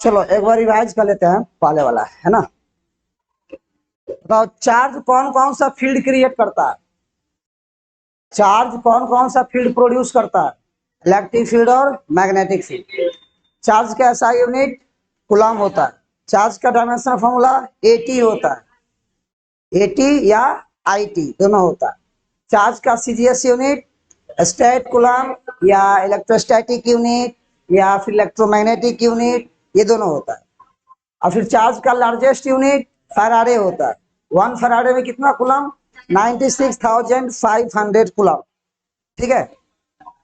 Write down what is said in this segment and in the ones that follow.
चलो एक बार रिवाइज कर लेते हैं पहले वाला, है ना। बताओ चार्ज कौन कौन सा फील्ड क्रिएट करता है, चार्ज कौन कौन सा फील्ड प्रोड्यूस करता है, इलेक्ट्रिक फील्ड और मैग्नेटिक फील्ड। चार्ज का ऐसा यूनिट कूलम होता है, चार्ज का डायमेंशनल फॉर्मूला एटी होता है, एटी या आईटी दोनों होता है। चार्ज का सीजीएस यूनिट स्टेट कूलम या इलेक्ट्रोस्टैटिक यूनिट या फिर इलेक्ट्रोमैग्नेटिक यूनिट, ये दोनों होता है। और फिर चार्ज का लार्जेस्ट यूनिट फैराडे होता है, 1 फैराडे में कितना कूलम, 96,500 कूलम, ठीक है।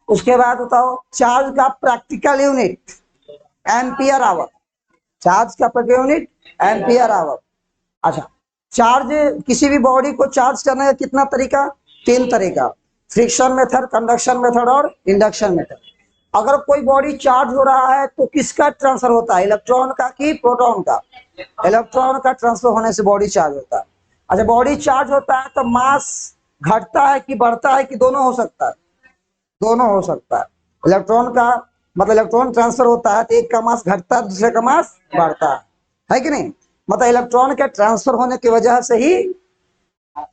उसके बाद बताओ चार्ज का practical unit ampere hour, charge का प्रैक्टिकल यूनिट एम्पियर आवर। अच्छा, चार्ज किसी भी बॉडी को चार्ज करने का कितना तरीका, 3 तरीका, फ्रिक्शन मेथड, कंडक्शन मेथड और इंडक्शन मेथड। अगर कोई बॉडी चार्ज हो रहा है तो किसका ट्रांसफर होता है, इलेक्ट्रॉन का कि प्रोटॉन का, इलेक्ट्रॉन का ट्रांसफर होने से बॉडी चार्ज होता है। अच्छा, बॉडी चार्ज होता है तो मास घटता है कि बढ़ता है कि दोनों हो सकता है, दोनों हो सकता है। इलेक्ट्रॉन का मतलब इलेक्ट्रॉन ट्रांसफर होता है तो एक का मास घटता है दूसरे का मास बढ़ता है कि नहीं। मतलब इलेक्ट्रॉन के ट्रांसफर होने की वजह से ही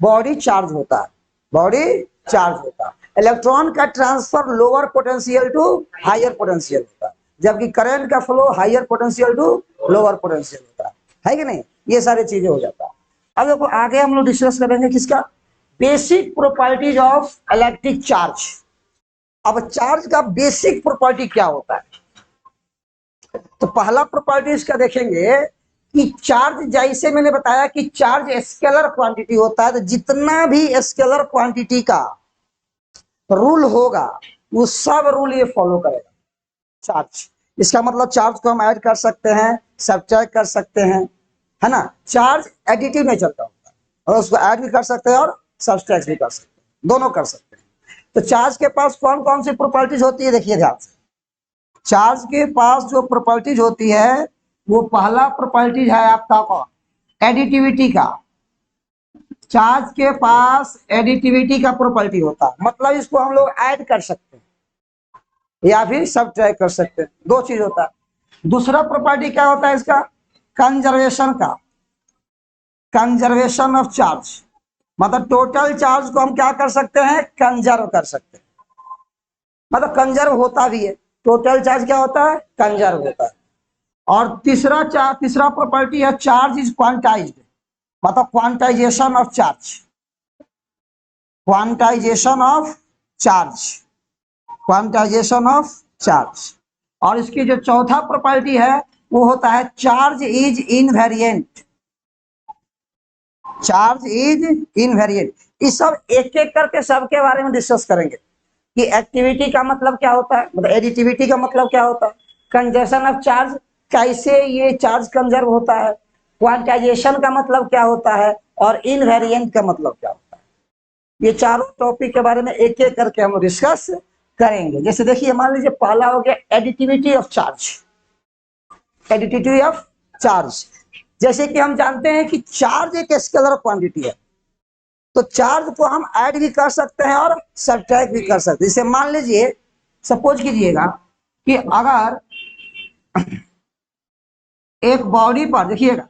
बॉडी चार्ज होता है, बॉडी चार्ज होता है। इलेक्ट्रॉन का transfer lower potential to higher potential होता है, जबकि करंट का flow higher potential to lower potential होता है कि नहीं। ये सारी चीजें हो जाता है। अब देखो आगे हम लोग डिस्कस करेंगे किसका, basic properties of electric charge. अब चार्ज का बेसिक प्रॉपर्टी क्या होता है, तो पहला प्रॉपर्टी इसका देखेंगे कि चार्ज, जैसे मैंने बताया कि चार्ज स्केलर क्वांटिटी होता है, तो जितना भी स्केलर क्वांटिटी का रूल होगा वो सब रूल ये फॉलो करेगा चार्ज। इसका मतलब चार्ज को हम ऐड कर सकते हैं, सब्ट्रैक्ट कर सकते हैं, है ना। चार्ज एडिटिव नेचर का होता है और उसको ऐड भी कर सकते हैं और सब्ट्रैक्ट भी कर सकते हैं, दोनों कर सकते हैं। तो चार्ज के पास कौन कौन सी प्रॉपर्टीज होती है, देखिए ध्यान से। चार्ज के पास जो प्रॉपर्टीज होती है वो पहला प्रॉपर्टीज है आपका कौन, एडिटिविटी का। चार्ज के पास एडिटिविटी का प्रॉपर्टी होता है, मतलब इसको हम लोग ऐड कर सकते हैं या फिर सब्ट्रैक्ट कर सकते हैं, दो चीज होता है। दूसरा प्रॉपर्टी क्या होता है इसका, कंजर्वेशन का, कंजर्वेशन ऑफ चार्ज। मतलब टोटल चार्ज को हम क्या कर सकते हैं, कंजर्व कर सकते हैं, मतलब कंजर्व होता भी है। टोटल चार्ज क्या होता है, कंजर्व होता है। और तीसरा प्रॉपर्टी है चार्ज इज क्वांटाइज्ड, मतलब quantization of charge, quantization of charge, quantization of charge. और इसकी जो चौथा प्रॉपर्टी है वो होता है charge is invariant, charge is invariant. इस सब एक एक करके सबके बारे में डिस्कस करेंगे कि एक्टिविटी का मतलब क्या होता है, मतलब एडिटिविटी का मतलब क्या होता है, कंजर्वेशन ऑफ चार्ज कैसे ये चार्ज कंजर्व होता है, क्वांटाइजेशन का मतलब क्या होता है और इनवेरिएंट का मतलब क्या होता है। ये चारों टॉपिक के बारे में एक एक करके हम डिस्कस करेंगे। जैसे देखिए मान लीजिए पहला हो गया additivity of charge, additivity of charge. जैसे कि हम जानते हैं कि चार्ज एक स्केलर क्वांटिटी है, तो चार्ज को हम ऐड भी कर सकते हैं और सब्ट्रैक्ट भी कर सकते हैं। जैसे मान लीजिए, सपोज कीजिएगा कि अगर एक बॉडी पर, देखिएगा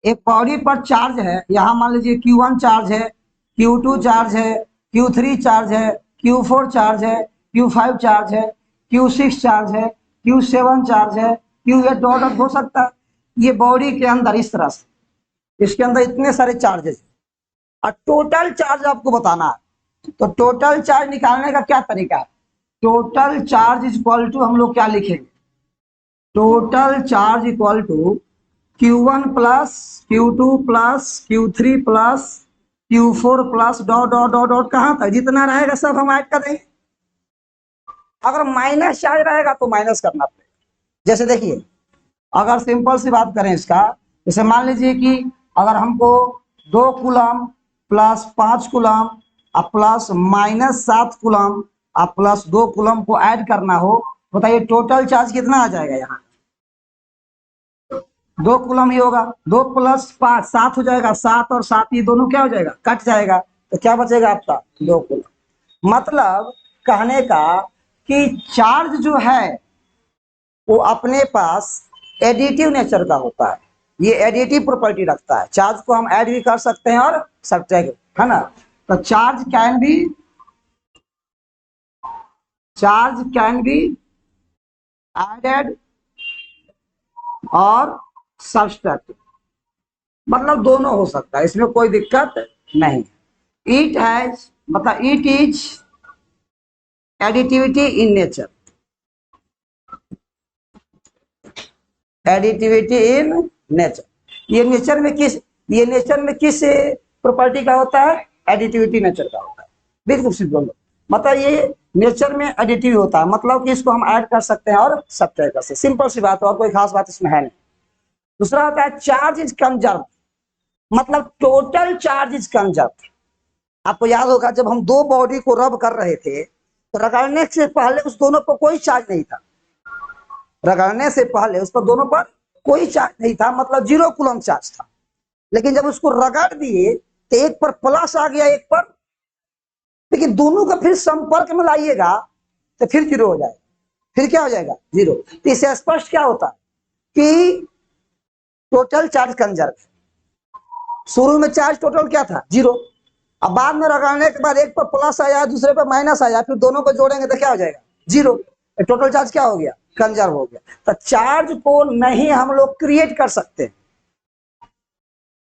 एक बॉडी पर चार्ज है, यहां मान लीजिए Q1 चार्ज है, Q2 चार्ज है, Q3 चार्ज है, Q4 चार्ज है, Q5 चार्ज है, Q6 चार्ज है, Q7 चार्ज है, Q8 डॉट हो सकता है। ये बॉडी के अंदर इस तरह से, इसके अंदर इतने सारे चार्जेस और टोटल चार्ज आपको बताना है। तो टोटल चार्ज निकालने का क्या तरीका है, total charge is equal to, हम लोग क्या लिखेंगे, total charge equal to Q1 plus Q2 plus Q3 plus Q4 plus dot dot dot dot, कहां तक जितना रहेगा सब हम ऐड कर देंगे। अगर माइनस चार्ज रहेगा तो माइनस करना पड़ेगा। जैसे देखिए अगर सिंपल सी बात करें इसका, जैसे मान लीजिए कि अगर हमको 2 कूलम प्लस 5 कूलम और प्लस -7 कूलम और प्लस 2 कूलम को ऐड करना हो, बताइए टोटल चार्ज कितना आ जाएगा, यहाँ 2 कूलम ही होगा, 2 प्लस 5 7 हो जाएगा, 7 और 7 ये दोनों क्या हो जाएगा, कट जाएगा, तो क्या बचेगा आपका 2 कूलम। मतलब कहने का कि चार्ज जो है वो अपने पास एडिटिव नेचर का होता है, ये एडिटिव प्रॉपर्टी रखता है। चार्ज को हम ऐड भी कर सकते हैं और सब्ट्रैक्ट, है ना। तो चार्ज कैन बी एडेड और सब्ट्रैक्ट, मतलब दोनों हो सकता है, इसमें कोई दिक्कत नहीं। इट हैज, मतलब it is additivity in nature, additivity in nature. ये नेचर में किस प्रॉपर्टी का होता है? एडिटिविटी नेचर का होता है। बिल्कुल सिंपल, मतलब ये नेचर में एडिटिव होता है, मतलब कि इसको हम ऐड कर सकते हैं और सब्ट्रैक्ट कर सकते हैं। सिंपल सी बात है, और कोई खास बात इसमें है नहीं। दूसरा होता है चार्ज इज कंजर्व, मतलब टोटल चार्ज इज कंजर्व। आपको याद होगा जब हम दो बॉडी को रब कर रहे थे तो रगड़ने से पहले उस दोनों पर कोई चार्ज नहीं था, रगड़ने से पहले उस पर दोनों पर कोई चार्ज नहीं था, मतलब 0 कूलम चार्ज था। लेकिन जब उसको रगड़ दिए तो एक पर प्लस आ गया, एक पर, लेकिन दोनों का फिर संपर्क में लाइएगा तो फिर 0 हो जाएगा। फिर क्या हो जाएगा? 0। तो इससे स्पष्ट क्या होता है कि टोटल चार्ज कंजर्व। शुरू में चार्ज टोटल क्या था? 0। अब बाद में रगड़ने के बाद एक पर प्लस आया, दूसरे पर माइनस आया, फिर दोनों को जोड़ेंगे तो क्या हो जाएगा? 0। टोटल चार्ज क्या हो गया? कंजर्व हो गया। तो चार्ज को नहीं हम लोग क्रिएट कर सकते,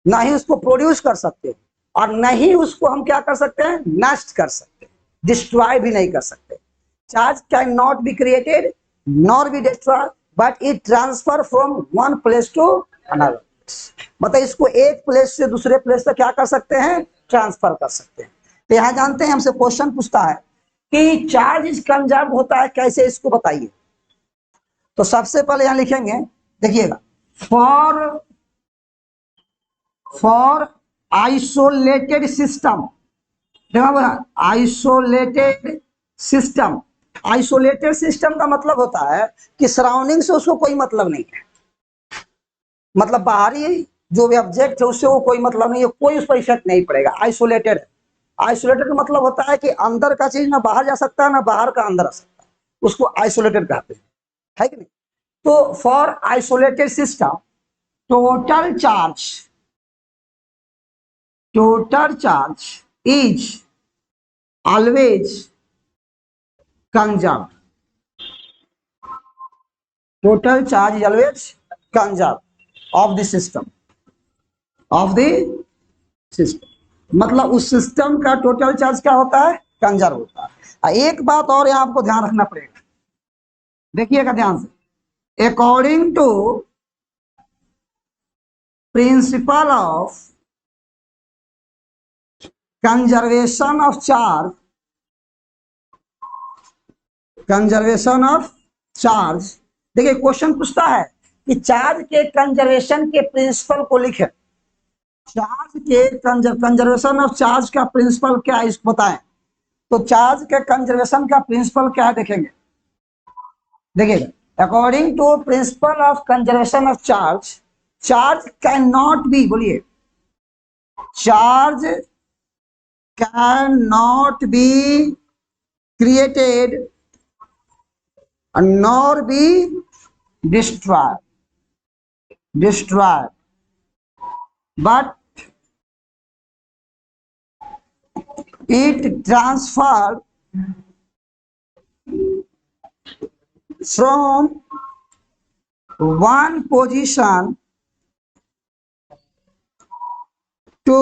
ना ही उसको प्रोड्यूस कर सकते, और नहीं उसको हम क्या कर सकते हैं? नष्ट कर सकते, डिस्ट्रॉय भी नहीं कर सकते। Charge can not be created nor be destroy, but it transfer from one place to another, मतलब इसको एक प्लेस से दूसरे प्लेस तक क्या कर सकते हैं? ट्रांसफर कर सकते हैं। तो यहां जानते हैं, हमसे क्वेश्चन पूछता है कि चार्ज इज कंजर्व होता है कैसे, इसको बताइए। तो सबसे पहले यहां लिखेंगे, देखिएगा, for isolated system, isolated system, isolated system का मतलब होता है कि सराउंडिंग से उसको कोई मतलब नहीं है, मतलब बाहरी जो भी ऑब्जेक्ट है उससे वो कोई मतलब नहीं है, कोई उस पर इफेक्ट नहीं पड़ेगा। आइसोलेटेड है, आइसोलेटेड का मतलब होता है कि अंदर का चीज ना बाहर जा सकता है, ना बाहर का अंदर आ सकता है, उसको आइसोलेटेड कहते हैं, है कि नहीं। तो for isolated system total charge is always conserve, total charge is always conserve of the system, of the system, मतलब उस सिस्टम का टोटल चार्ज क्या होता है? कंजर्व होता है। एक बात और यहां आपको ध्यान रखना पड़ेगा, देखिएगा ध्यान से, according to principle of conservation of charge, conservation of charge, देखिए क्वेश्चन पूछता है कि चार्ज के कंजर्वेशन के प्रिंसिपल को लिखे। चार्ज के कंजर्वेशन ऑफ चार्ज का प्रिंसिपल क्या है इसको बताएं। तो चार्ज के कंजर्वेशन का प्रिंसिपल क्या है देखेंगे, देखिएगा, according to principle of conservation of charge, charge can not be, बोलिए, charge can not be created nor be destroyed, but it transferred from one position to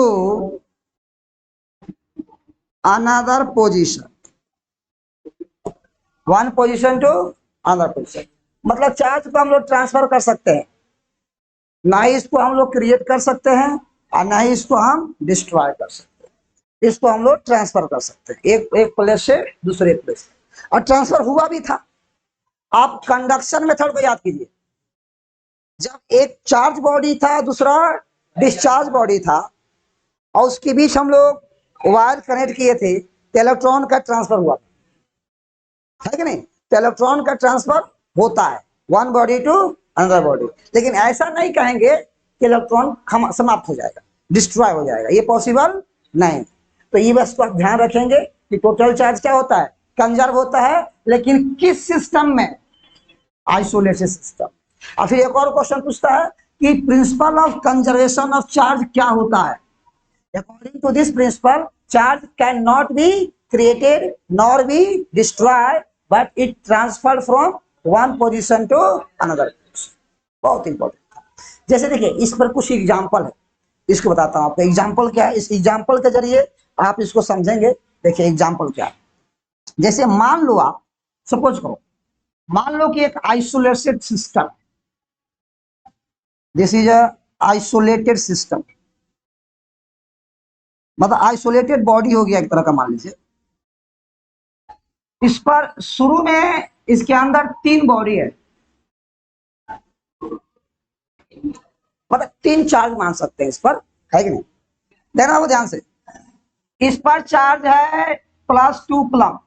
another position, one position to another position, मतलब charge को हम लोग transfer कर सकते हैं, ना ही इसको हम लोग क्रिएट कर सकते हैं और ना ही इसको हम डिस्ट्रॉय कर सकते हैं, इसको हम लोग ट्रांसफर कर सकते हैं एक प्लेस से दूसरे प्लेस, और ट्रांसफर हुआ भी था। आप कंडक्शन मेथड को याद कीजिए, जब एक चार्ज बॉडी था दूसरा डिस्चार्ज बॉडी था और उसके बीच हम लोग वायर कनेक्ट किए थे तो इलेक्ट्रॉन का ट्रांसफर हुआ, है कि नहीं। तो इलेक्ट्रॉन का ट्रांसफर होता है one body to another body, लेकिन ऐसा नहीं कहेंगे कि इलेक्ट्रॉन समाप्त हो जाएगा, डिस्ट्रॉय हो जाएगा, ये पॉसिबल नहीं। तो ये बस को आप ध्यान रखेंगे कि टोटल चार्ज क्या होता है? कंजर्व होता है, लेकिन किस सिस्टम में? Isolated system. और फिर एक और क्वेश्चन पूछता है कि principle of conservation of charge क्या होता है। According to this principle charge can not be created nor be destroy but it transfer from one position to another. बहुत इंपॉर्टेंट। जैसे देखिए इस पर कुछ एग्जाम्पल है, इसको बताता हूं आपको। एग्जाम्पल क्या है, इस एग्जाम्पल के जरिए आप इसको समझेंगे। देखिए एग्जाम्पल क्या है, जैसे मान लो आप सपोज करो, मान लो कि एक isolated system, this is a isolated system, मतलब आइसोलेटेड बॉडी हो गया एक तरह का, मान लीजिए। इस पर शुरू में इसके अंदर 3 बॉडी है, मतलब 3 चार्ज मान सकते हैं इस पर, है कि नहीं। देखना वो ध्यान से, इस पर चार्ज है +2 कूलम,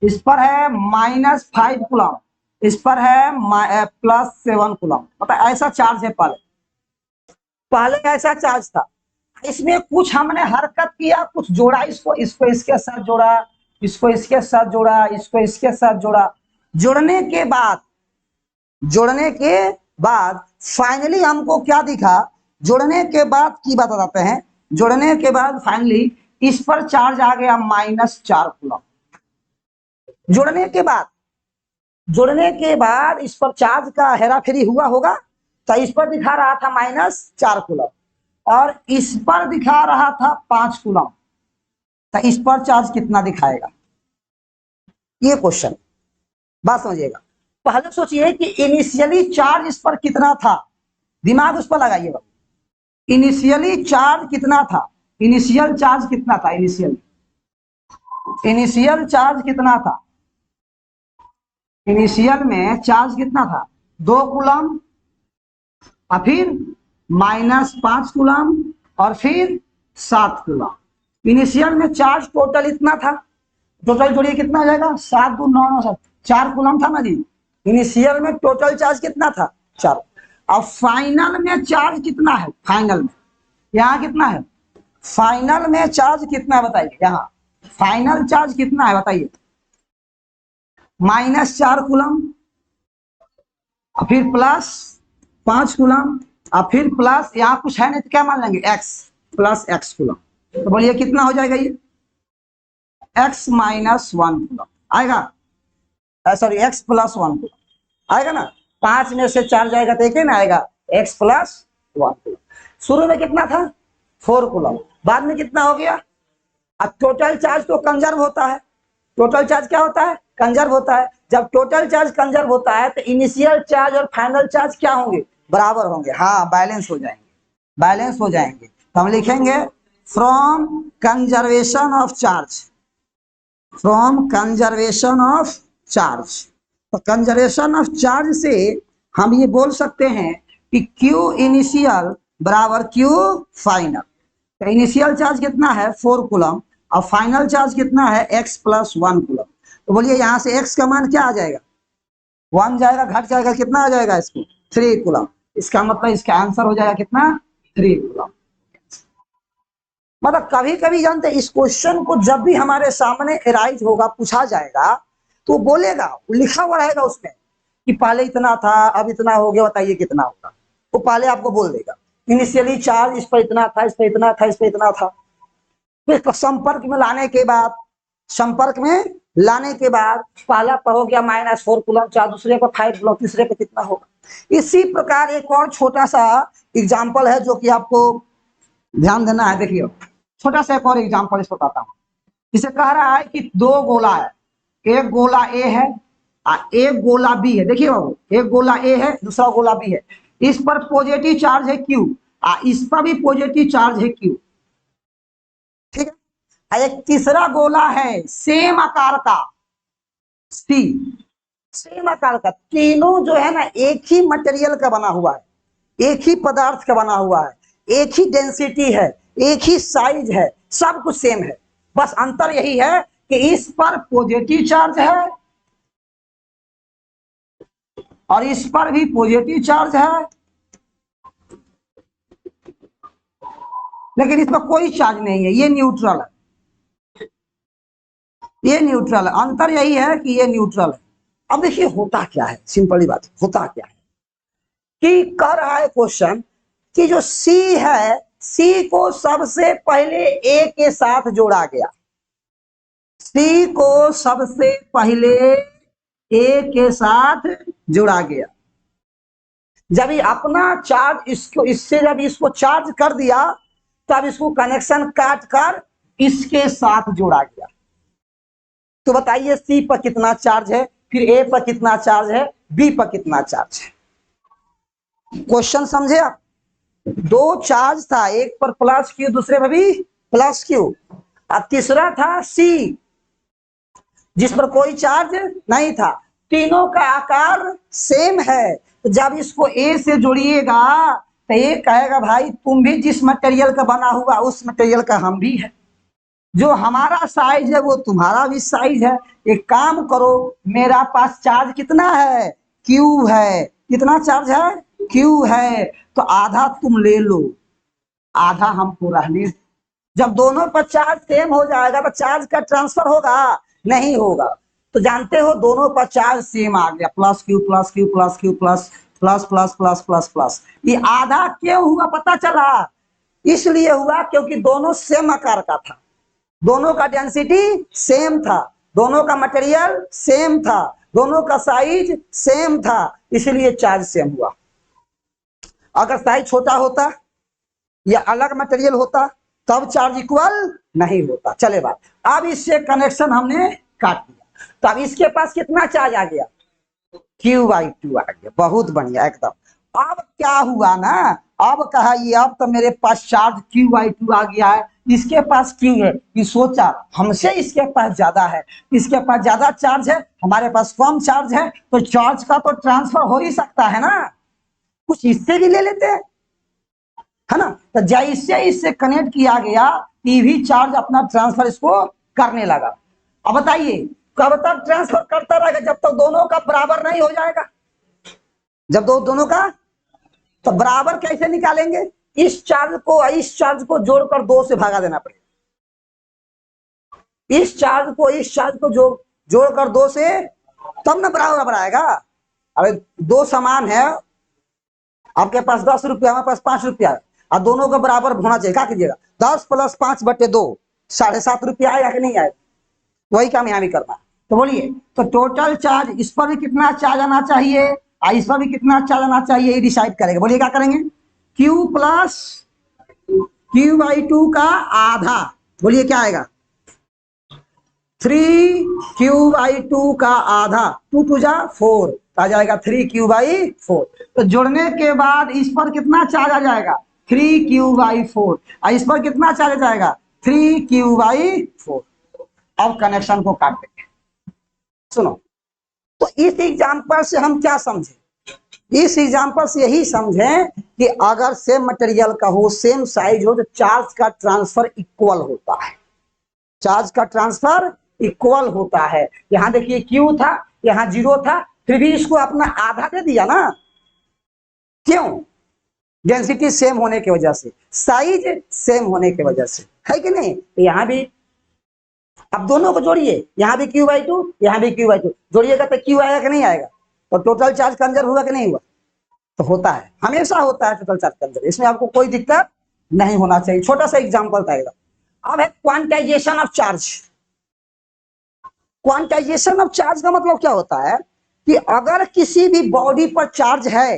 इस पर है -5 कूलम, इस पर है +7 कूलम, मतलब ऐसा चार्ज है। पहले ऐसा चार्ज था, इसमें कुछ हमने हरकत किया, कुछ जोड़ा, इसको इसके साथ जोड़ा, इसको इसके साथ जोड़ा, इसको इसके साथ जोड़ा। जोड़ने के बाद फाइनली हमको क्या दिखा, जोड़ने के बाद की बात बताते हैं, जोड़ने के बाद फाइनली इस पर चार्ज आ गया -4 कूलम। जोड़ने के बाद इस पर चार्ज का हेराफेरी हुआ होगा, तो इस पर दिखा रहा था -4 कूलम और इस पर दिखा रहा था 5 कूलम, तो इस पर चार्ज कितना दिखाएगा, ये क्वेश्चन। बात समझिएगा। पहले सोचिए कि इनिशियली चार्ज इस पर कितना था, दिमाग उस पर लगाइएगा। इनिशियली चार्ज कितना था, इनिशियल चार्ज कितना था, इनिशियल चार्ज कितना था, इनिशियल में चार्ज कितना था, 2 कूलम और फिर -5 कूलम और फिर 7 कूलम। इनिशियल में चार्ज टोटल इतना था, टोटल जोड़िए कितना हो जाएगा, 7 दूनी 9 9 4 कूलम था ना जी। इनिशियल में टोटल चार्ज कितना था, 4। अब फाइनल में चार्ज कितना है, फाइनल में यहाँ कितना है, फाइनल में चार्ज कितना है बताइए, यहाँ फाइनल चार्ज कितना है बताइए, -4 कूलम और फिर +5 कूलम और फिर प्लस यहाँ कुछ है नहीं तो क्या मान लेंगे, x +x कूलम। तो बोलिए कितना हो जाएगा, ये x - 1 कूलम आएगा, सॉरी x +1 कूलम आएगा ना। 5 में से 4 जाएगा तो एक ही ना आएगा, x +1 कूलम। शुरू में कितना था, 4 कूलम, बाद में कितना हो गया। अब टोटल चार्ज तो कंजर्व होता है, टोटल चार्ज क्या होता है, कंजर्व होता है। जब टोटल चार्ज कंजर्व होता है तो इनिशियल चार्ज और फाइनल चार्ज क्या होंगे, बराबर होंगे, हाँ बैलेंस हो जाएंगे, बैलेंस हो जाएंगे। तो हम लिखेंगे from conservation of charge, from conservation of charge. तो कंजर्वेशन ऑफ चार्ज से हम ये बोल सकते हैं कि Q इनिशियल बराबर Q फाइनल। तो इनिशियल चार्ज कितना है, 4 कूलम और फाइनल चार्ज कितना है, x +1 कूलम। तो बोलिए यहाँ से x का मान क्या आ जाएगा, 1 जाएगा, घट जाएगा, कितना आ जाएगा इसको, 3 कूलम। इसका मतलब इसका आंसर हो जाएगा कितना, 3 कूलम। मतलब कभी कभी जानते इस क्वेश्चन को जब भी हमारे सामने एराइज होगा, पूछा जाएगा, तो बोलेगा, लिखा हुआ रहेगा उसमें कि पहले इतना था अब इतना हो गया, बताइए कितना होगा। वो पहले आपको बोल देगा इनिशियली चार्ज इस पर इतना था, इस पर इतना था, इस पर इतना था। फिर संपर्क में लाने के बाद, संपर्क में लाने के बाद पहला पर हो गया -4 कूलम चार्ज, दूसरे पर 5 कूलम, तीसरे पर कितना होगा। इसी प्रकार एक और छोटा सा एग्जाम्पल है जो कि आपको ध्यान देना है। देखिए छोटा सा एक और एग्जाम्पल इसको बताता हूँ। इसे कह रहा है कि 2 गोला है, एक गोला ए है और एक गोला बी है। देखिए बाबू, एक गोला ए है, दूसरा गोला बी है। इस पर पॉजिटिव चार्ज है Q और इस पर भी पॉजिटिव चार्ज है Q, ठीक है। एक तीसरा गोला है सेम आकार का C, सेम आकार का, तीनों जो है ना एक ही मटेरियल का बना हुआ है, एक ही पदार्थ का बना हुआ है, एक ही डेंसिटी है, एक ही साइज है, सब कुछ सेम है। बस अंतर यही है कि इस पर पॉजिटिव चार्ज है और इस पर भी पॉजिटिव चार्ज है, लेकिन इस पर कोई चार्ज नहीं है, ये न्यूट्रल है, ये न्यूट्रल है। अंतर यही है कि ये न्यूट्रल है। अब देखिए होता क्या है, सिंपली बात, होता क्या है कि कह रहा है क्वेश्चन कि जो सी है, सी को सबसे पहले ए के साथ जोड़ा गया, सी को सबसे पहले ए के साथ जोड़ा गया। जब ये अपना चार्ज इसको, इससे जब इसको चार्ज कर दिया, तब इसको कनेक्शन काट कर इसके साथ जोड़ा गया। तो बताइए सी पर कितना चार्ज है, फिर ए पर कितना चार्ज है, बी पर कितना चार्ज है। क्वेश्चन समझे आप? दो चार्ज था, एक पर प्लस क्यू, दूसरे पर भी प्लस क्यू, और तीसरा था सी जिस पर कोई चार्ज नहीं था। तीनों का आकार सेम है, तो जब इसको ए से जोड़िएगा तो ये कहेगा भाई तुम भी जिस मटेरियल का बना हुआ उस मटेरियल का हम भी है, जो हमारा साइज है वो तुम्हारा भी साइज है। एक काम करो, मेरा पास चार्ज कितना है, क्यू है। कितना चार्ज है, क्यू है, तो आधा तुम ले लो, आधा हमको रहने। जब दोनों पर चार्ज सेम हो जाएगा तो चार्ज का ट्रांसफर होगा, नहीं होगा। तो जानते हो दोनों पर चार्ज सेम आ गया, plus Q plus Q plus Q plus plus plus plus plus plus. ये आधा क्यों हुआ पता चला? इसलिए हुआ क्योंकि दोनों सेम आकार का था, दोनों का डेंसिटी सेम था, दोनों का मटेरियल सेम था, दोनों का साइज सेम था, इसलिए चार्ज सेम हुआ। अगर साइज छोटा होता या अलग मटेरियल होता तब चार्ज इक्वल नहीं होता। चले बात, अब इससे कनेक्शन हमने काट दिया, तो अब इसके पास कितना चार्ज आ गया, Q/2 आ गया। बहुत बढ़िया एकदम। अब क्या हुआ ना, अब कहा ये अब तो मेरे पास चार्ज Q/2 आ गया है, इसके पास Q है। ये सोचा हमसे इसके पास ज्यादा है, इसके पास ज्यादा चार्ज है, हमारे पास कम चार्ज है, तो चार्ज का तो ट्रांसफर हो ही सकता है ना, कुछ इससे भी ले लेते हैं, है ना। तो जैसे इससे कनेक्ट किया गया, टीवी चार्ज अपना ट्रांसफर इसको करने लगा। अब बताइए कब तक ट्रांसफर करता रहेगा, जब तक दोनों का बराबर नहीं हो जाएगा। जब दोनों का, तो बराबर कैसे निकालेंगे, इस चार्ज को जोड़कर 2 से भागा देना पड़ेगा, इस चार्ज को जोड़कर 2 से, तब ना बराबर आएगा। अरे दो समान है, आपके पास 10 रुपया, हमारे पास 5 रुपया, और दोनों का बराबर होना चाहिए। क्या कीजिएगा, 10 + 5/2 7.5 रुपया आएगा कि नहीं आएगा, वही काम यहाँ भी करना। तो बोलिए, तो टोटल चार्ज इस पर भी कितना चार्ज आना चाहिए और इस पर भी कितना चार्ज आना चाहिए, ये डिसाइड करेंगे। बोलिए क्या करेंगे, Q + Q/2 का आधा, बोलिए क्या आएगा, 3Q/2 का आधा, 2 2 जा 4, आ जाएगा 3Q/4। तो जोड़ने के बाद इस पर कितना चार्ज आ जाएगा, 3Q/4, और इस पर कितना चार्ज आ जाएगा, 3Q/4। अब कनेक्शन को काट देंगे। सुनो, तो इस एग्जांपल से हम क्या समझे, इस एग्जांपल से यही समझें कि अगर सेम मटेरियल का हो, सेम साइज हो, तो चार्ज का ट्रांसफर इक्वल होता है, चार्ज का ट्रांसफर इक्वल होता है। यहां देखिए Q था, यहां 0 था, फिर भी इसको अपना आधा दे दिया ना, क्यों, डेंसिटी सेम होने की वजह से, साइज सेम होने की वजह से, है कि नहीं। तो यहां भी अब दोनों को जोड़िए, यहां भी Q/2, यहां भी Q/2, जोड़िएगा तो Q आएगा कि नहीं आएगा, तो टोटल चार्ज कंजर्व हुआ कि नहीं हुआ, तो होता है, हमेशा होता है टोटल चार्ज कंजर्व, इसमें आपको कोई दिक्कत नहीं होना चाहिए। छोटा सा एग्जांपल था। अब है quantization of charge. Quantization of charge का मतलब क्या होता है कि अगर किसी भी बॉडी पर चार्ज है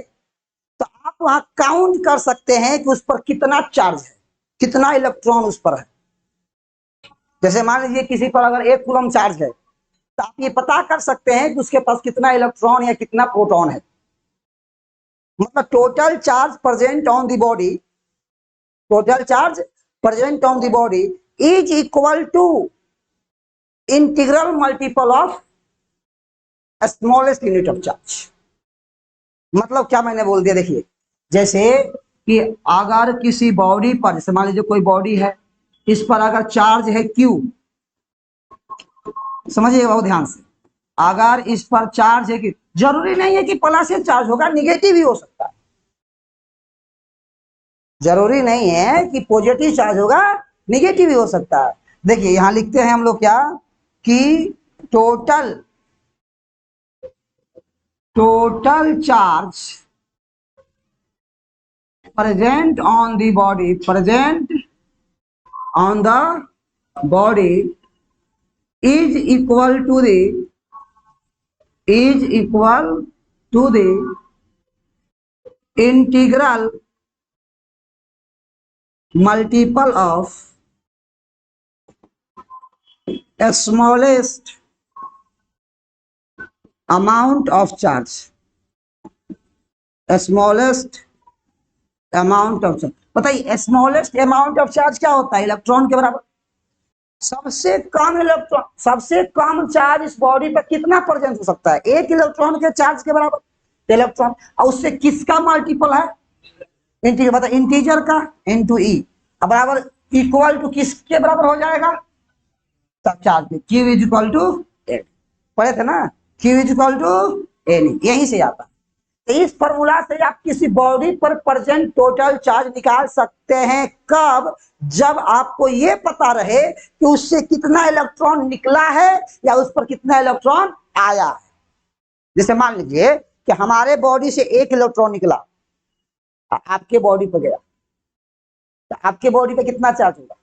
तो आप वहां काउंट कर सकते हैं कि उस पर कितना चार्ज है, कितना इलेक्ट्रॉन उस पर है। जैसे मान लीजिए किसी पर अगर 1 कूलम चार्ज है, तो आप ये पता कर सकते हैं कि उसके पास कितना इलेक्ट्रॉन या कितना प्रोटॉन है। मतलब total charge present on the body, total charge present on the body is equal to integral multiple of smallest unit of charge. मतलब क्या मैंने बोल दिया, देखिए जैसे कि अगर किसी बॉडी पर, जैसे मान लीजिए कोई बॉडी है, इस पर अगर चार्ज है Q, समझिए बहुत ध्यान से, अगर इस पर चार्ज है कि जरूरी नहीं है कि प्लस से चार्ज होगा, निगेटिव भी हो सकता है, जरूरी नहीं है कि पॉजिटिव चार्ज होगा, निगेटिव भी हो सकता है। देखिए यहां लिखते हैं हम लोग क्या, कि total total charge present on the body, present on the body is equal to the integral multiple of smallest amount of charge, smallest amount of charge। बताइए स्मॉलेस्ट अमाउंट ऑफ चार्ज क्या होता है? इलेक्ट्रॉन के बराबर। सबसे कम electron, सबसे कम charge इस body पर कितना प्रेजेंट हो सकता है? एक इलेक्ट्रॉन के चार्ज के बराबर इलेक्ट्रॉन, और उससे किसका मल्टीपल है? इंटीजर, मतलब इंटीजर का इंटू ई बराबर इक्वल टू किसके बराबर हो जाएगा? सब चार्ज में Q is equal to n, पढ़े थे ना, Q is equal to n, यहीं से आता है। तो इस फॉर्मूला से आप किसी बॉडी पर प्रेजेंट टोटल चार्ज निकाल सकते हैं। कब? जब आपको ये पता रहे कि उससे कितना इलेक्ट्रॉन निकला है या उस पर कितना इलेक्ट्रॉन आया है। जैसे मान लीजिए कि हमारे बॉडी से एक इलेक्ट्रॉन निकला, आपके बॉडी पर गया, तो आपके बॉडी पे कितना चार्ज होगा?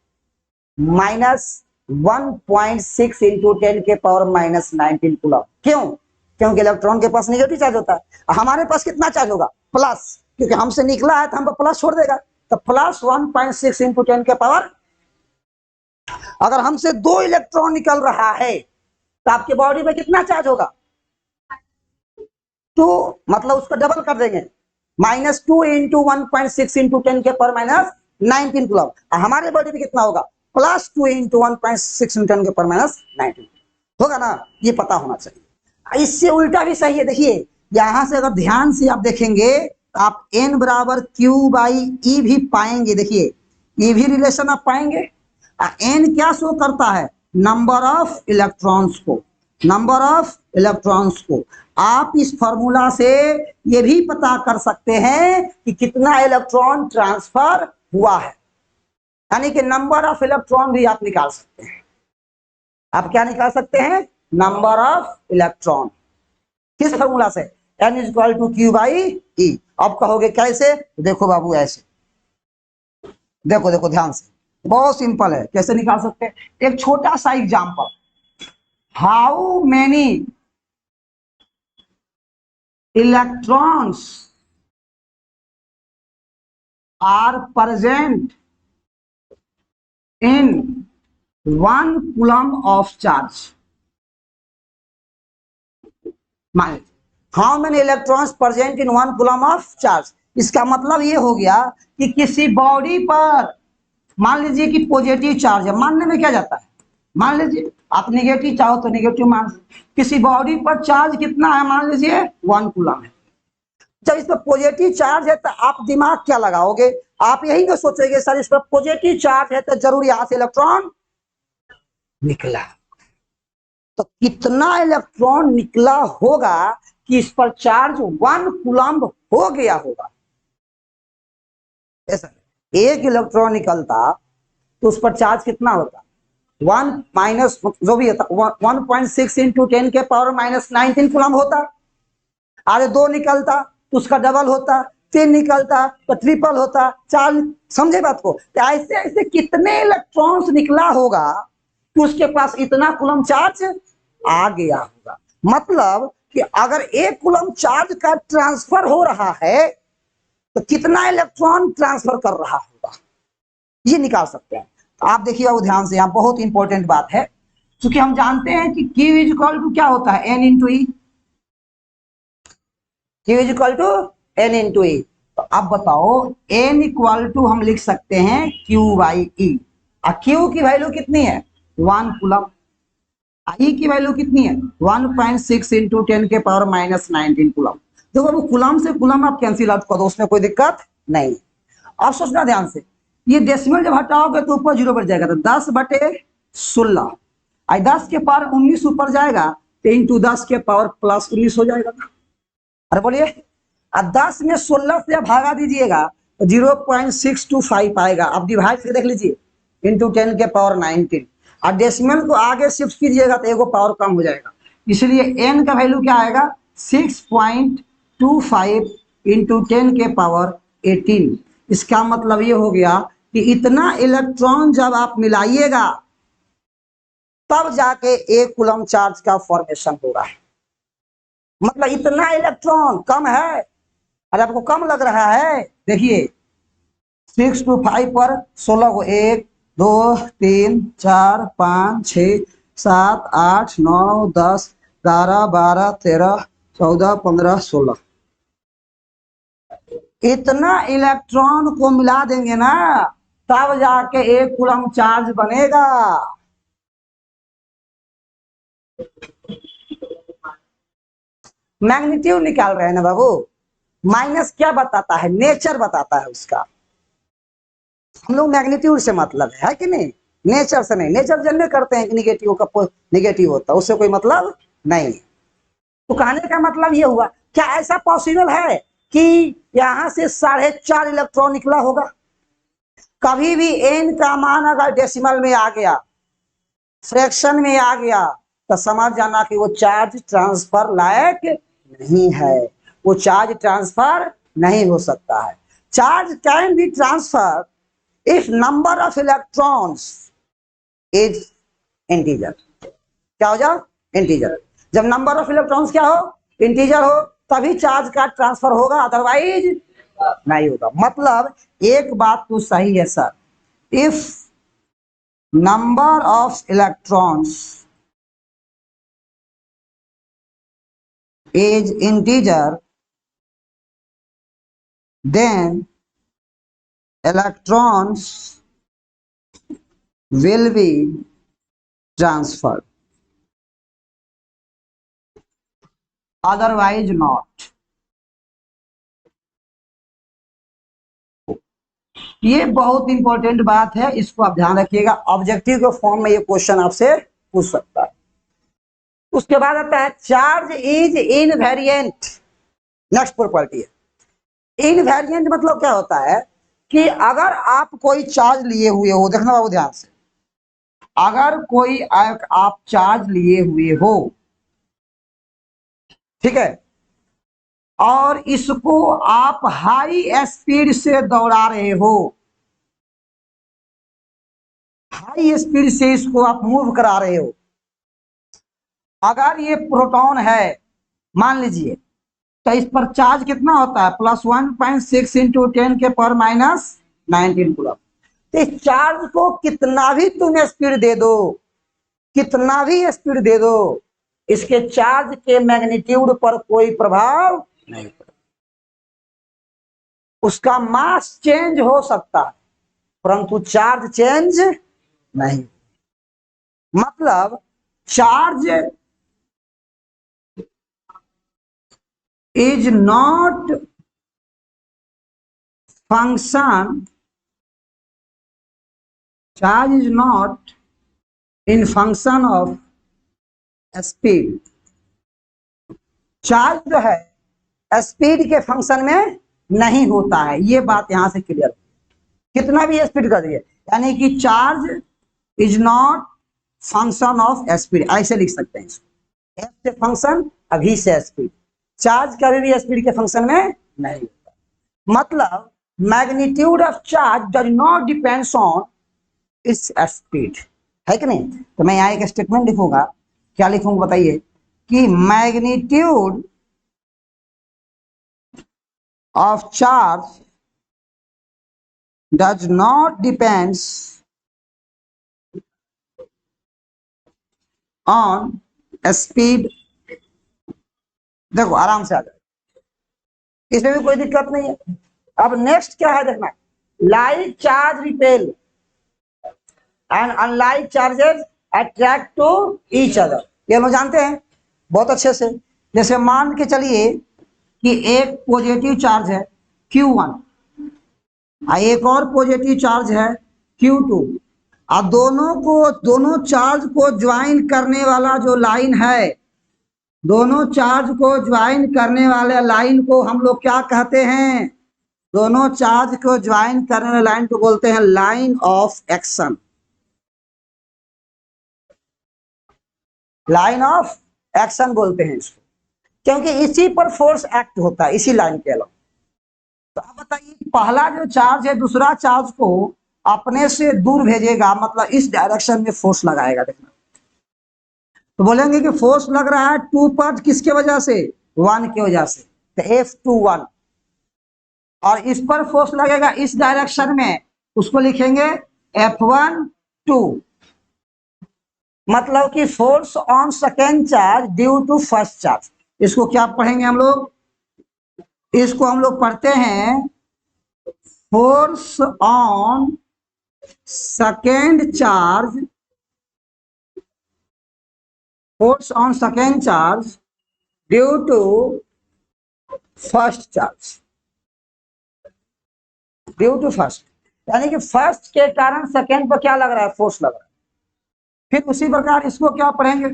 -1.6 इंटू 10 के पावर -19 कूलम। क्यों? क्योंकि इलेक्ट्रॉन के पास नेगेटिव चार्ज होता है। हमारे पास कितना चार्ज होगा? प्लस, क्योंकि हमसे निकला है तो हम पर प्लस छोड़ देगा, तो प्लस 1.6 इंटू 10 के पावर। अगर हमसे 2 इलेक्ट्रॉन निकल रहा है तो आपके बॉडी में कितना चार्ज होगा? 2, मतलब उसको डबल कर देंगे, -2 इंटू 1.6 इंटू 10 के पावर -19 कूलम। हमारे बॉडी में कितना होगा? +2 इंटू 1.6 इंटू 10 के पावर -19 होगा ना। ये पता होना चाहिए। इससे उल्टा भी सही है। देखिए यहां से अगर ध्यान से आप देखेंगे तो आप N बराबर Q/E भी पाएंगे। देखिए ये भी रिलेशन आप पाएंगे। N क्या शो करता है? नंबर ऑफ इलेक्ट्रॉन्स को, नंबर ऑफ इलेक्ट्रॉन्स को। आप इस फॉर्मूला से ये भी पता कर सकते हैं कि कितना इलेक्ट्रॉन ट्रांसफर हुआ है, यानी कि नंबर ऑफ इलेक्ट्रॉन भी आप निकाल सकते हैं। आप क्या निकाल सकते हैं? Number of electron. किस फॉर्मूला से? N is equal to Q/E। अब कहोगे कैसे? देखो बाबू ऐसे, देखो देखो ध्यान से, बहुत सिंपल है। कैसे निकाल सकते हैं? एक छोटा सा example, how many electrons are present in 1 coulomb of charge. How many electrons present in 1 coulomb of charge. इसका मतलब ये हो गया कि किसी बॉडी पर मान लीजिए कि पॉजिटिव चार्ज है, मानने में क्या जाता है? मान लीजिए आप नेगेटिव चाहो तो नेगेटिव मान, किसी बॉडी पर चार्ज कितना है? मान लीजिए 1 कूलम है। जब इस पर पॉजिटिव चार्ज है तो आप दिमाग क्या लगाओगे? आप यही तो सोचोगे सर इस पर पॉजिटिव चार्ज है तो जरूर यहां से इलेक्ट्रॉन निकला। तो कितना इलेक्ट्रॉन निकला होगा कि इस पर चार्ज 1 कूलम हो गया होगा? ऐसा एक इलेक्ट्रॉन निकलता तो उस पर चार्ज कितना होता? 1 माइनस जो भी होता 1.6 इंटू 10 के पावर -19 कूलम होता। अरे 2 निकलता तो उसका डबल होता, 3 निकलता तो ट्रिपल होता, 4, समझे बात को? तो ऐसे ऐसे कितने इलेक्ट्रॉन्स निकला होगा कि उसके पास इतना कूलम चार्ज आ गया होगा। मतलब कि अगर 1 कूलम चार्ज का ट्रांसफर हो रहा है तो कितना इलेक्ट्रॉन ट्रांसफर कर रहा होगा, ये निकाल सकते हैं। तो आप देखिए वो ध्यान से, यहाँ बहुत इंपॉर्टेंट बात है, क्योंकि हम जानते हैं कि Q इज इक्वल टू क्या होता है? N into e. Q is equal to N into e. तो अब बताओ N इक्वल टू हम लिख सकते हैं Q/E। Q की वैल्यू कितनी है? 1 कूलम। I की वैल्यू कितनी है? 1.6 इंटू 10 के पावर -19 कूलम। देखो वो कूलम से कूलम आप कैंसिल आउट कर दो, उसमें कोई दिक्कत नहीं। अब सोचना ध्यान से, ये डेसिमल जब हटाओगे तो ऊपर 0 बढ़ जाएगा, तो 10/16। 10 के पावर 19 ऊपर जाएगा तो इंटू 10 के पावर +19 हो जाएगा। अरे बोलिए, अब 10 में 16 से भागा दीजिएगा तो 0.625 आएगा। अब डिवाइड करके देख लीजिए, इंटू 10 के पावर 19। और डेसिमल को आगे शिफ्ट कीजिएगा तो एगो पावर कम हो जाएगा, इसलिए n का वैल्यू क्या आएगा? 6.25 इंटू 10⁻18। इसका मतलब ये हो गया कि इतना इलेक्ट्रॉन जब आप मिलाइएगा तब जाके 1 कूलम चार्ज का फॉर्मेशन होगा। मतलब इतना इलेक्ट्रॉन कम है। अरे आपको कम लग रहा है, देखिए 6 to 5 पर 16 को 1 2 3 4 5 6 7 8 9 10 11 12 13 14 15 16 इतना इलेक्ट्रॉन को मिला देंगे ना तब जाके 1 कूलम चार्ज बनेगा। मैग्नीट्यूड निकाल रहे हैं ना बाबू। माइनस क्या बताता है? नेचर बताता है उसका। हम लोग मैग्नीट्यूड से मतलब है कि नहीं, नेचर से नहीं। नेचर जनने करते हैं कि निगेटिव का निगेटिव होता है, उससे कोई मतलब नहीं। तो कहने का मतलब ये हुआ, क्या ऐसा पॉसिबल है कि यहां से 4.5 इलेक्ट्रॉन निकला होगा? कभी भी एन का मान अगर डेसिमल में आ गया, फ्रैक्शन में आ गया, तो समझ जाना कि वो चार्ज ट्रांसफर लायक नहीं है, वो चार्ज ट्रांसफर नहीं हो सकता है। Charge can be transfer if number of electrons is integer. क्या हो जाओ? इंटीजर। जब नंबर ऑफ इलेक्ट्रॉन्स क्या हो? इंटीजर हो, तभी चार्ज का ट्रांसफर होगा, अदरवाइज नहीं होगा। मतलब एक बात तो सही है sir, if number of electrons is integer, then electrons will be transferred, otherwise not। ये बहुत इंपॉर्टेंट बात है, इसको आप ध्यान रखिएगा। ऑब्जेक्टिव के फॉर्म में ये क्वेश्चन आपसे पूछ सकता है। उसके बाद आता है charge is invariant. Next property है इनवेरिएंट। मतलब क्या होता है कि अगर आप कोई चार्ज लिए हुए हो, देखना बाबू ध्यान से, अगर कोई आप चार्ज लिए हुए हो, ठीक है, और इसको आप हाई स्पीड से दौड़ा रहे हो, हाई स्पीड से इसको आप मूव करा रहे हो, अगर ये प्रोटॉन है मान लीजिए, तो इस पर चार्ज कितना होता है? +1.6 इंटू 10⁻⁻19 कूलम। तो इस चार्ज को कितना भी तुम स्पीड दे दो, कितना भी स्पीड दे दो, इसके चार्ज के मैग्नीट्यूड पर कोई प्रभाव नहीं पड़ेगा। उसका मास चेंज हो सकता है परंतु चार्ज चेंज नहीं। मतलब charge is not function, charge is not in function of speed. Charge जो है स्पीड के फंक्शन में नहीं होता है, ये बात यहां से क्लियर। कितना भी स्पीड कर दिए, यानी कि charge is not function of speed, ऐसे लिख सकते हैं इसको। एफ से फंक्शन, अभी से स्पीड। चार्ज कभी भी स्पीड के फंक्शन में नहीं होता। मतलब magnitude of charge does not depends on इस स्पीड, है कि नहीं? तो मैं यहाँ एक स्टेटमेंट लिखूंगा, क्या लिखूंगा बताइए, कि magnitude of charge does not depends on speed. देखो आराम से आ जाए, इसमें भी कोई दिक्कत नहीं है। अब नेक्स्ट क्या है देखना, like charge repel and unlike charges attract to each other. ये हम लोग जानते हैं बहुत अच्छे से। जैसे मान के चलिए कि एक पॉजिटिव चार्ज है Q1 और एक और पॉजिटिव चार्ज है Q2, और दोनों चार्ज को ज्वाइन करने वाला जो लाइन है, दोनों चार्ज को ज्वाइन करने वाले लाइन को हम लोग क्या कहते हैं? दोनों चार्ज को ज्वाइन करने वाले लाइन को बोलते हैं line of action. Line of action बोलते हैं इसको। क्योंकि इसी पर फोर्स एक्ट होता है, इसी लाइन के अलावा। तो अब बताइए, पहला जो चार्ज है दूसरा चार्ज को अपने से दूर भेजेगा, मतलब इस डायरेक्शन में फोर्स लगाएगा। देखना, तो बोलेंगे कि फोर्स लग रहा है 2 पर, किसके वजह से? 1 की वजह से, तो F21। और इस पर फोर्स लगेगा इस डायरेक्शन में, उसको लिखेंगे F12। मतलब कि force on second charge due to first charge. इसको क्या पढ़ेंगे हम लोग? इसको हम लोग पढ़ते हैं force on second charge, force on second charge due to first charge, due to first, यानी कि फर्स्ट के कारण सेकेंड पर क्या लग रहा है? फोर्स लग रहा है। फिर उसी प्रकार इसको क्या पढ़ेंगे?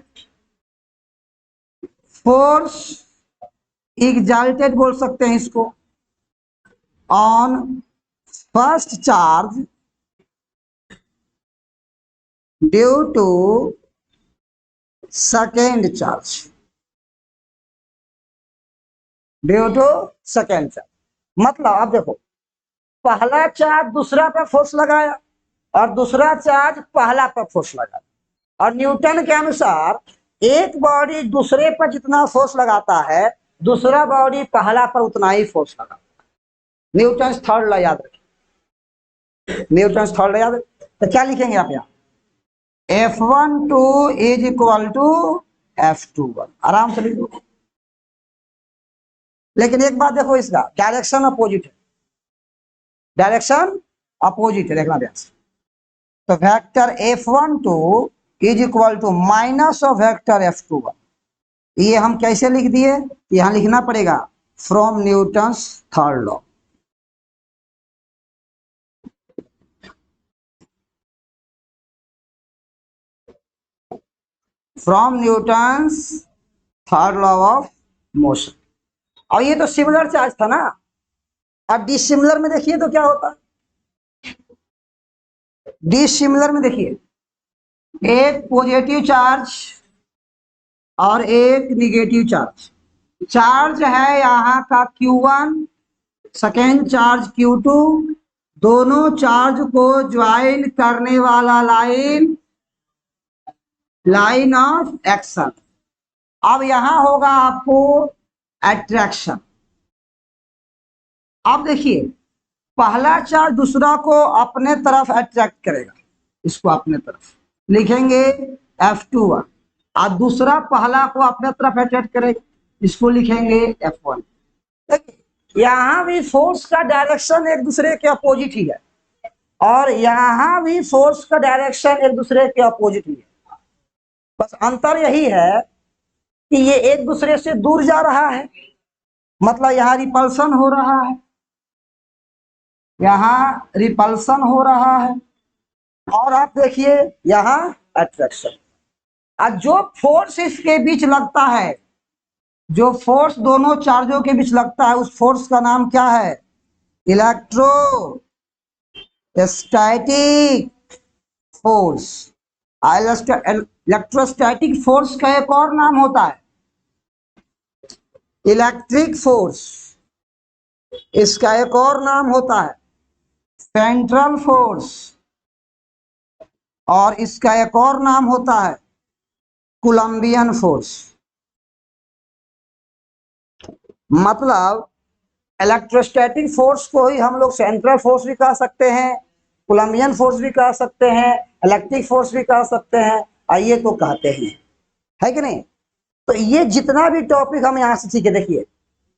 फोर्स एग्जाल्टेड बोल सकते हैं इसको, on first charge due to second charge, due to second charge. मतलब आप देखो, पहला चार्ज दूसरा पर फोर्स लगाया और दूसरा चार्ज पहला पर फोर्स लगाया, और न्यूटन के अनुसार एक बॉडी दूसरे पर जितना फोर्स लगाता है, दूसरा बॉडी पहला पर उतना ही फोर्स लगाता है। न्यूटन थर्ड लॉ याद रखिए, न्यूटन थर्ड लॉ याद रखिए। तो क्या लिखेंगे आप यहाँ? F12 is equal to F21, आराम से लिख दो। लेकिन एक बात देखो, इसका डायरेक्शन अपोजिट है, डायरेक्शन अपोजिट है, देखना ध्यान से। तो vector F12 is equal to minus of vector F21। ये हम कैसे लिख दिए? यहां लिखना पड़ेगा from Newton's third law. From Newton's third law of motion. और ये तो सिमिलर चार्ज था ना। अब डिसिमिलर में देखिए तो क्या होता है? डिसिमिलर में देखिए, एक पॉजिटिव चार्ज और एक निगेटिव चार्ज। चार्ज है यहाँ का Q1, सेकेंड चार्ज Q2, दोनों चार्ज को ज्वाइन करने वाला लाइन, लाइन ऑफ एक्शन। अब यहां होगा आपको अट्रैक्शन। अब देखिए, पहला चार्ज दूसरा को अपने तरफ अट्रैक्ट करेगा, इसको अपने तरफ लिखेंगे F21, और दूसरा पहला को अपने तरफ अट्रैक्ट करेगा, इसको लिखेंगे F1। देखिए, यहां भी फोर्स का डायरेक्शन एक दूसरे के अपोजिट ही है, और यहां भी फोर्स का डायरेक्शन एक दूसरे के अपोजिट ही है। बस अंतर यही है कि ये एक दूसरे से दूर जा रहा है, मतलब यहां रिपल्सन हो रहा है, यहां रिपल्सन हो रहा है, और आप देखिए यहां अट्रैक्शन। और जो फोर्स इसके बीच लगता है, जो फोर्स दोनों चार्जों के बीच लगता है, उस फोर्स का नाम क्या है? Electrostatic force. इलेक्ट्रोस्टैटिक फोर्स का एक और नाम होता है इलेक्ट्रिक फोर्स, इसका एक और नाम होता है सेंट्रल फोर्स, और इसका एक और नाम होता है कोलंबियन फोर्स। मतलब इलेक्ट्रोस्टैटिक फोर्स को ही हम लोग सेंट्रल फोर्स भी कह सकते हैं, कोलंबियन फोर्स भी कह सकते हैं, इलेक्ट्रिक फोर्स भी कह सकते हैं, आइए तो कहते हैं, है कि नहीं? तो ये जितना भी टॉपिक हम यहाँ से सीखे, देखिए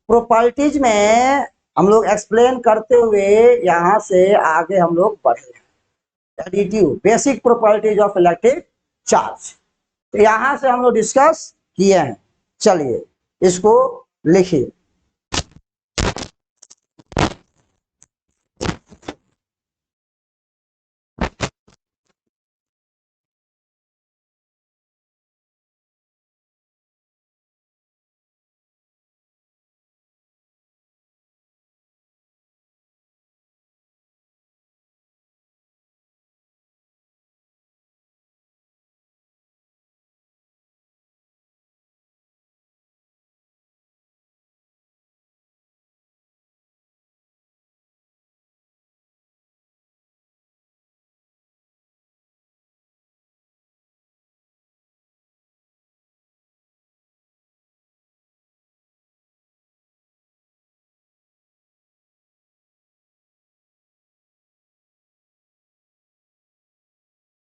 प्रॉपर्टीज में हम लोग एक्सप्लेन करते हुए यहाँ से आगे हम लोग बढ़े। Additive basic properties of electric charge, तो यहाँ से हम लोग डिस्कस किए हैं। चलिए इसको लिखिए।